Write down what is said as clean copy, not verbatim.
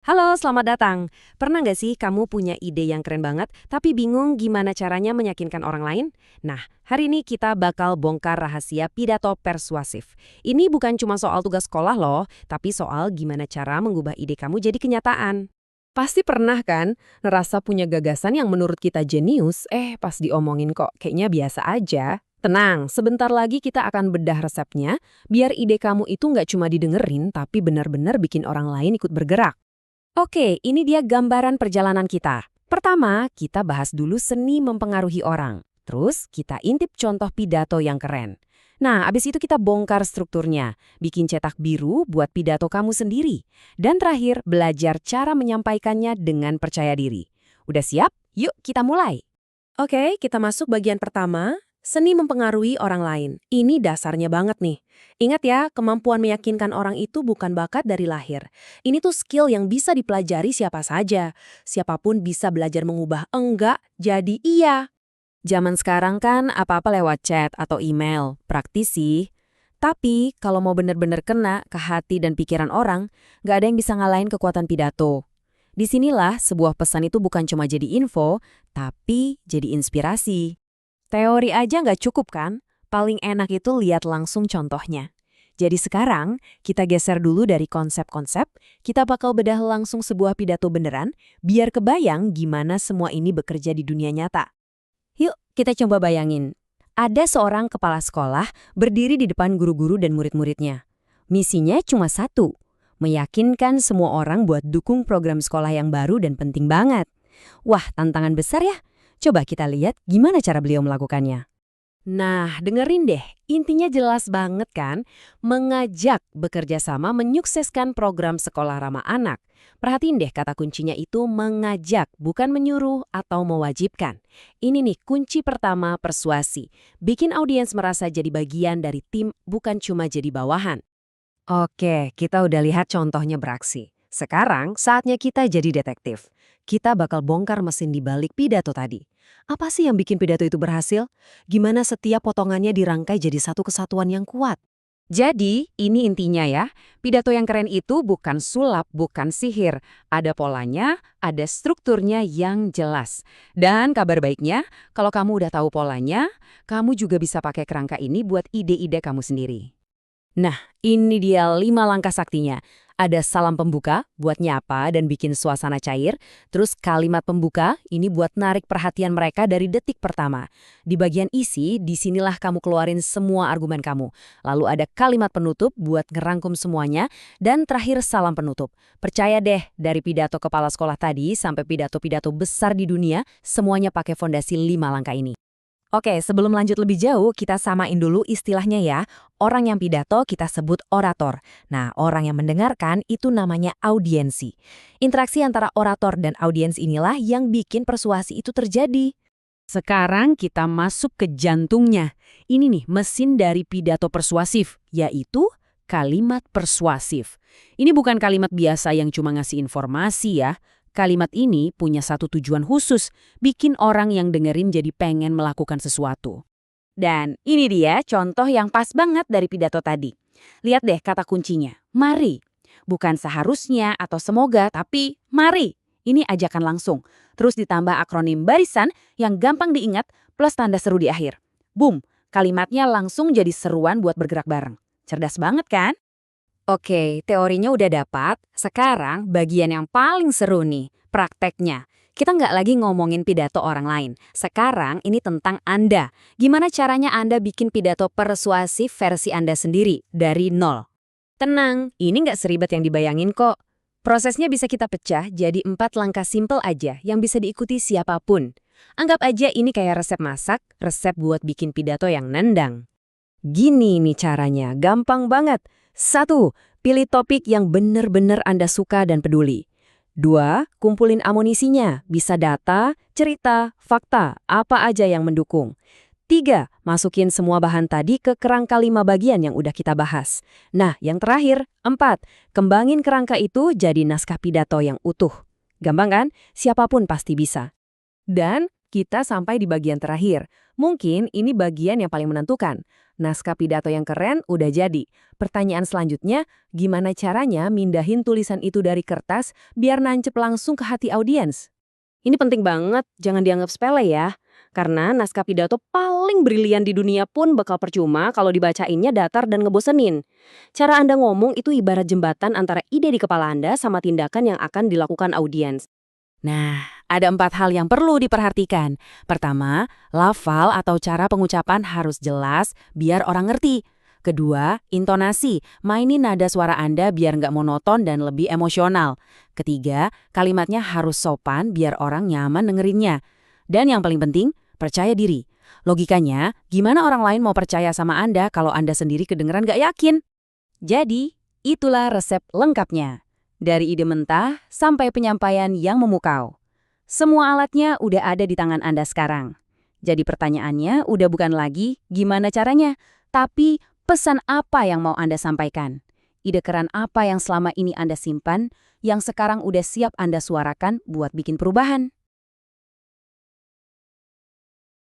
Halo, selamat datang. Pernah nggak sih kamu punya ide yang keren banget, tapi bingung gimana caranya meyakinkan orang lain? Nah, hari ini kita bakal bongkar rahasia pidato persuasif. Ini bukan cuma soal tugas sekolah loh, tapi soal gimana cara mengubah ide kamu jadi kenyataan. Pasti pernah kan ngerasa punya gagasan yang menurut kita jenius, pas diomongin kok kayaknya biasa aja. Tenang, sebentar lagi kita akan bedah resepnya, biar ide kamu itu nggak cuma didengerin, tapi benar-benar bikin orang lain ikut bergerak. Oke, ini dia gambaran perjalanan kita. Pertama, kita bahas dulu seni mempengaruhi orang. Terus, kita intip contoh pidato yang keren. Nah, abis itu kita bongkar strukturnya, bikin cetak biru buat pidato kamu sendiri. Dan terakhir, belajar cara menyampaikannya dengan percaya diri. Udah siap? Yuk kita mulai. Oke, kita masuk bagian pertama, seni mempengaruhi orang lain. Ini dasarnya banget nih. Ingat ya, kemampuan meyakinkan orang itu bukan bakat dari lahir. Ini tuh skill yang bisa dipelajari siapa saja. Siapapun bisa belajar mengubah enggak jadi iya. Zaman sekarang kan apa-apa lewat chat atau email, praktis sih. Tapi kalau mau bener-bener kena ke hati dan pikiran orang, nggak ada yang bisa ngalahin kekuatan pidato. Disinilah sebuah pesan itu bukan cuma jadi info, tapi jadi inspirasi. Teori aja nggak cukup kan? Paling enak itu lihat langsung contohnya. Jadi sekarang, kita geser dulu dari konsep-konsep, kita bakal bedah langsung sebuah pidato beneran, biar kebayang gimana semua ini bekerja di dunia nyata. Yuk, kita coba bayangin. Ada seorang kepala sekolah berdiri di depan guru-guru dan murid-muridnya. Misinya cuma satu, meyakinkan semua orang buat dukung program sekolah yang baru dan penting banget. Wah, tantangan besar ya. Coba kita lihat gimana cara beliau melakukannya. Nah, dengerin deh, intinya jelas banget kan? Mengajak bekerja sama menyukseskan program sekolah ramah anak. Perhatiin deh kata kuncinya itu mengajak, bukan menyuruh atau mewajibkan. Ini nih kunci pertama persuasi. Bikin audiens merasa jadi bagian dari tim, bukan cuma jadi bawahan. Oke, kita udah lihat contohnya beraksi. Sekarang saatnya kita jadi detektif. Kita bakal bongkar mesin di balik pidato tadi. Apa sih yang bikin pidato itu berhasil? Gimana setiap potongannya dirangkai jadi satu kesatuan yang kuat? Jadi, ini intinya ya. Pidato yang keren itu bukan sulap, bukan sihir. Ada polanya, ada strukturnya yang jelas. Dan kabar baiknya, kalau kamu udah tahu polanya, kamu juga bisa pakai kerangka ini buat ide-ide kamu sendiri. Nah, ini dia 5 langkah saktinya. Ada salam pembuka buat nyapa dan bikin suasana cair. Terus kalimat pembuka ini buat narik perhatian mereka dari detik pertama. Di bagian isi, disinilah kamu keluarin semua argumen kamu. Lalu ada kalimat penutup buat ngerangkum semuanya. Dan terakhir salam penutup. Percaya deh, dari pidato kepala sekolah tadi sampai pidato-pidato besar di dunia, semuanya pakai fondasi 5 langkah ini. Oke, sebelum lanjut lebih jauh, kita samain dulu istilahnya ya. Orang yang pidato kita sebut orator. Nah, orang yang mendengarkan itu namanya audiensi. Interaksi antara orator dan audiens inilah yang bikin persuasi itu terjadi. Sekarang kita masuk ke jantungnya. Ini nih mesin dari pidato persuasif, yaitu kalimat persuasif. Ini bukan kalimat biasa yang cuma ngasih informasi ya. Kalimat ini punya satu tujuan khusus, bikin orang yang dengerin jadi pengen melakukan sesuatu. Dan ini dia contoh yang pas banget dari pidato tadi. Lihat deh kata kuncinya, mari. Bukan seharusnya atau semoga, tapi mari. Ini ajakan langsung. Terus ditambah akronim barisan yang gampang diingat plus tanda seru di akhir. Boom, kalimatnya langsung jadi seruan buat bergerak bareng. Cerdas banget kan? Oke, teorinya udah dapat. Sekarang bagian yang paling seru nih, prakteknya. Kita nggak lagi ngomongin pidato orang lain. Sekarang ini tentang Anda. Gimana caranya Anda bikin pidato persuasif versi Anda sendiri dari nol? Tenang, ini nggak seribet yang dibayangin kok. Prosesnya bisa kita pecah jadi 4 langkah simple aja yang bisa diikuti siapapun. Anggap aja ini kayak resep masak, resep buat bikin pidato yang nendang. Gini nih caranya, gampang banget. 1. Pilih topik yang benar-benar Anda suka dan peduli. 2. Kumpulin amunisinya, bisa data, cerita, fakta, apa aja yang mendukung. 3. Masukin semua bahan tadi ke kerangka 5 bagian yang udah kita bahas. Nah, yang terakhir, 4. Kembangin kerangka itu jadi naskah pidato yang utuh. Gampang kan? Siapapun pasti bisa. Dan kita sampai di bagian terakhir. Mungkin ini bagian yang paling menentukan. Naskah pidato yang keren udah jadi. Pertanyaan selanjutnya, gimana caranya mindahin tulisan itu dari kertas biar nancep langsung ke hati audiens? Ini penting banget, jangan dianggap sepele ya. Karena naskah pidato paling brilian di dunia pun bakal percuma kalau dibacainnya datar dan ngebosenin. Cara Anda ngomong itu ibarat jembatan antara ide di kepala Anda sama tindakan yang akan dilakukan audiens. Nah, ada 4 hal yang perlu diperhatikan. Pertama, lafal atau cara pengucapan harus jelas biar orang ngerti. Kedua, intonasi. Mainin nada suara Anda biar nggak monoton dan lebih emosional. Ketiga, kalimatnya harus sopan biar orang nyaman dengerinnya. Dan yang paling penting, percaya diri. Logikanya, gimana orang lain mau percaya sama Anda kalau Anda sendiri kedengeran nggak yakin? Jadi, itulah resep lengkapnya. Dari ide mentah sampai penyampaian yang memukau. Semua alatnya udah ada di tangan Anda sekarang. Jadi pertanyaannya udah bukan lagi gimana caranya, tapi pesan apa yang mau Anda sampaikan. Ide keren apa yang selama ini Anda simpan, yang sekarang udah siap Anda suarakan buat bikin perubahan.